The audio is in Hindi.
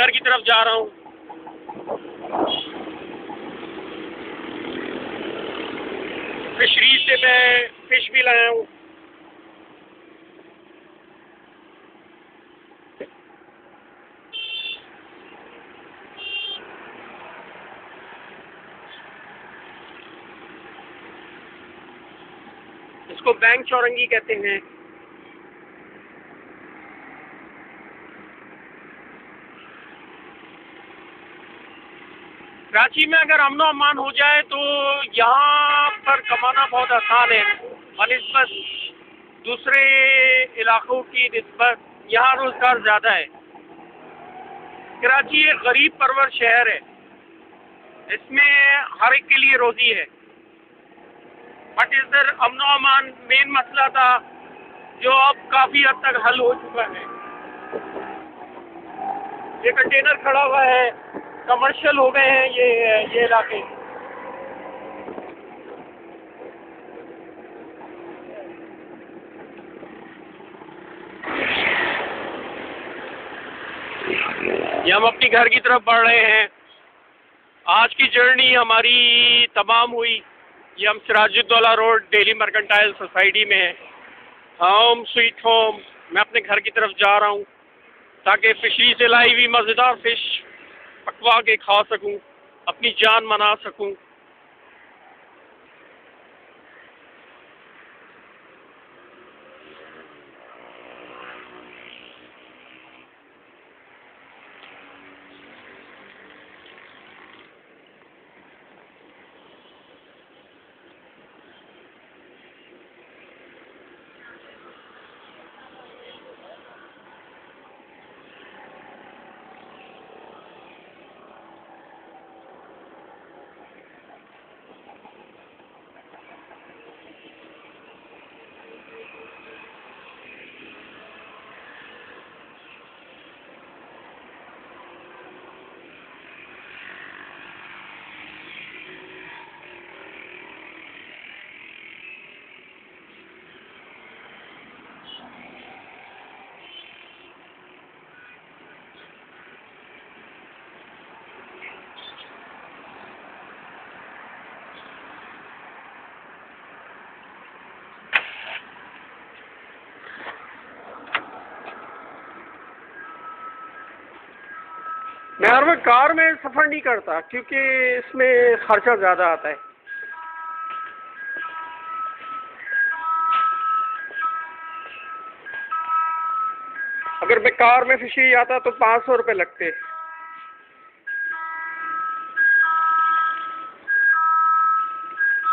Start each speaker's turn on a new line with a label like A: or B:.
A: घर की तरफ जा रहा हूँ। फिशरीज से मैं फिश भी लाया हूँ। इसको बैंक चौरंगी कहते हैं। कराची में अगर अमन अमान हो जाए तो यहाँ पर कमाना बहुत आसान है बनिस्बत दूसरे इलाकों की निस्बत। यहाँ रोजगार ज़्यादा है। कराची एक गरीब परवर शहर है, इसमें हर एक के लिए रोज़ी है। बट इधर अमन अमान मेन मसला था जो अब काफ़ी हद तक हल हो चुका है। ये कंटेनर खड़ा हुआ है, कमर्शियल हो गए हैं ये इलाके। ये हम अपनी घर की तरफ बढ़ रहे हैं। आज की जर्नी हमारी तमाम हुई। ये हम Sirajuddaula road daily mercantile society में है। Home sweet home. मैं अपने घर की तरफ जा रहा हूँ ताकि फिशरी से लाई हुई मज़ेदार फिश पकवा के खा सकूँ, अपनी जान मना सकूँ। मैं हर वक्त कार में सफ़र नहीं करता क्योंकि इसमें खर्चा ज़्यादा आता है। अगर मैं कार में फिशी आता तो 500 रुपये लगते।